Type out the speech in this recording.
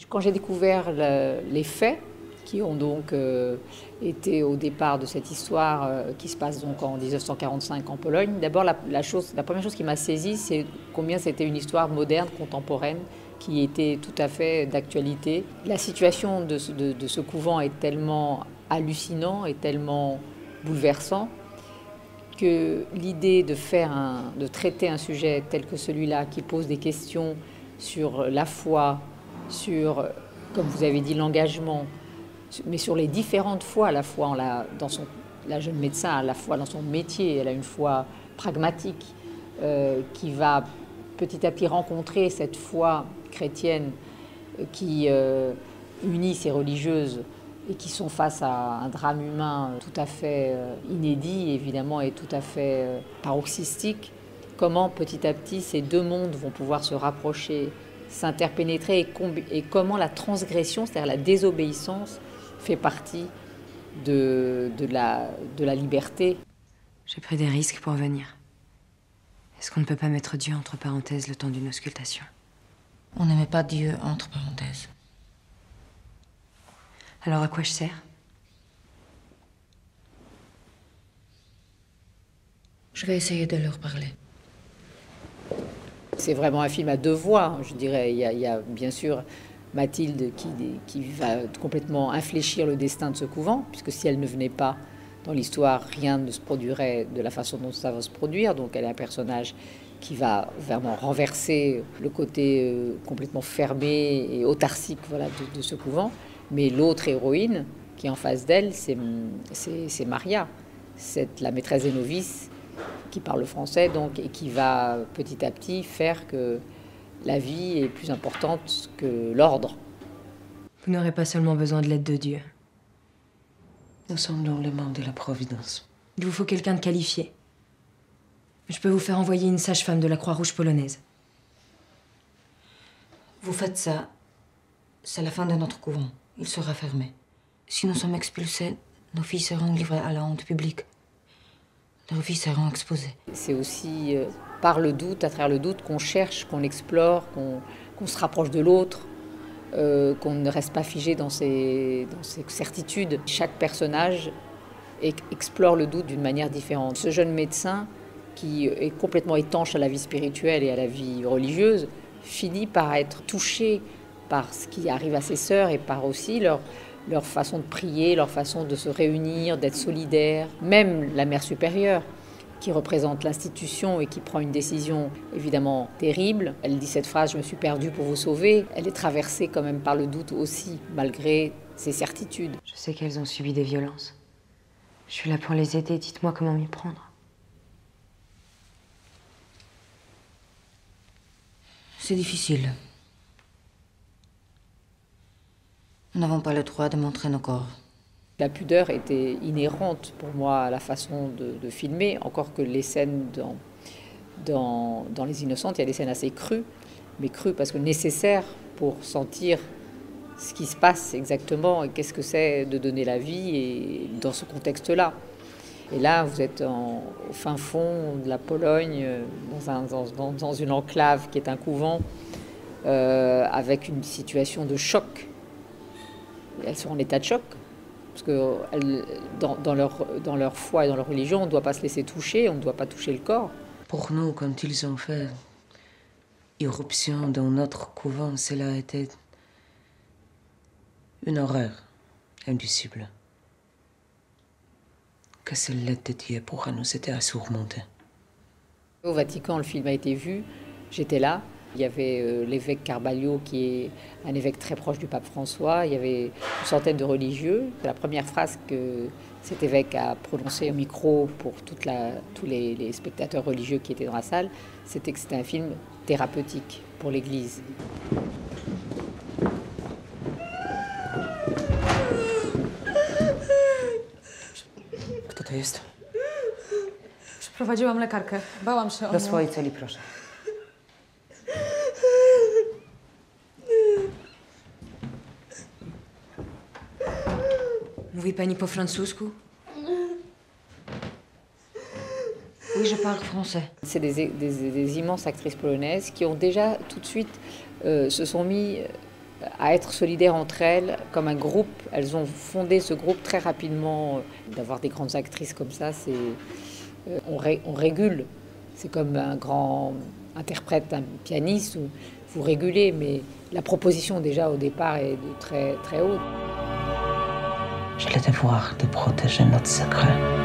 Quand j'ai découvert les faits qui ont donc été au départ de cette histoire qui se passe donc en 1945 en Pologne, d'abord la première chose qui m'a saisie, c'est combien c'était une histoire moderne, contemporaine, qui était tout à fait d'actualité. La situation de ce couvent est tellement hallucinant et tellement bouleversant que l'idée de traiter un sujet tel que celui-là, qui pose des questions sur la foi, sur, comme vous avez dit, l'engagement, mais sur les différentes fois, à la fois la jeune médecin, à la fois dans son métier, elle a une foi pragmatique qui va petit à petit rencontrer cette foi chrétienne qui unit ces religieuses et qui sont face à un drame humain tout à fait inédit, évidemment, et tout à fait paroxystique. Comment petit à petit ces deux mondes vont pouvoir se rapprocher, s'interpénétrer, et comment la transgression, c'est-à-dire la désobéissance, fait partie de la liberté. J'ai pris des risques pour venir. Est-ce qu'on ne peut pas mettre Dieu entre parenthèses le temps d'une auscultation? On ne met pas Dieu entre parenthèses. Alors à quoi je sers? Je vais essayer de leur parler. C'est vraiment un film à deux voix, je dirais. Il y a bien sûr Mathilde qui va complètement infléchir le destin de ce couvent, puisque si elle ne venait pas dans l'histoire, rien ne se produirait de la façon dont ça va se produire. Donc elle est un personnage qui va vraiment renverser le côté complètement fermé et autarcique, voilà, de ce couvent. Mais l'autre héroïne qui est en face d'elle, c'est Maria, la maîtresse des novices qui parle français donc, et qui va petit à petit faire que la vie est plus importante que l'ordre. Vous n'aurez pas seulement besoin de l'aide de Dieu. Nous sommes dans les mains de la Providence. Il vous faut quelqu'un de qualifié. Je peux vous faire envoyer une sage-femme de la Croix-Rouge polonaise. Vous faites ça, c'est la fin de notre couvent. Il sera fermé. Si nous sommes expulsés, nos filles seront livrées à la honte publique. Leurs vies seront exposées. C'est aussi par le doute, à travers le doute, qu'on cherche, qu'on explore, qu'on se rapproche de l'autre, qu'on ne reste pas figé dans ses certitudes. Chaque personnage explore le doute d'une manière différente. Ce jeune médecin, qui est complètement étanche à la vie spirituelle et à la vie religieuse, finit par être touché par ce qui arrive à ses sœurs et par aussi leur façon de prier, leur façon de se réunir, d'être solidaires. Même la mère supérieure, qui représente l'institution et qui prend une décision évidemment terrible. Elle dit cette phrase « Je me suis perdue pour vous sauver ». Elle est traversée quand même par le doute aussi, malgré ses certitudes. Je sais qu'elles ont subi des violences. Je suis là pour les aider. Dites-moi comment m'y prendre. C'est difficile. Nous n'avons pas le droit de montrer nos corps. La pudeur était inhérente pour moi à la façon de filmer, encore que les scènes dans Les Innocentes, il y a des scènes assez crues, mais crues parce que nécessaires pour sentir ce qui se passe exactement et qu'est-ce que c'est de donner la vie et dans ce contexte-là. Et là, vous êtes au fin fond de la Pologne, dans une enclave qui est un couvent, avec une situation de choc. Elles sont en état de choc, parce que dans leur foi et dans leur religion, on ne doit pas se laisser toucher, on ne doit pas toucher le corps. Pour nous, quand ils ont fait irruption dans notre couvent, cela a été une horreur indicible. Que seule l'aide de Dieu pourra nous aider à surmonter. Au Vatican, le film a été vu, j'étais là. Il y avait l'évêque Carballo, qui est un évêque très proche du pape François. Il y avait une centaine de religieux. La première phrase que cet évêque a prononcée au micro pour tous les spectateurs religieux qui étaient dans la salle, c'était que c'était un film thérapeutique pour l'Église. Kto to jest? Przyprowadziłam lekarkę. Bałam się o Do nią. swojej celi, proszę. Mówi pani po francusku? Oui, je parle français. C'est des immenses actrices polonaises qui ont déjà tout de suite se sont mis à être solidaires entre elles, comme un groupe. Elles ont fondé ce groupe très rapidement. D'avoir des grandes actrices comme ça, on régule. C'est comme un grand interprète, un pianiste, où vous régulez, mais la proposition déjà au départ est de très, très haute. J'ai le devoir de protéger notre secret.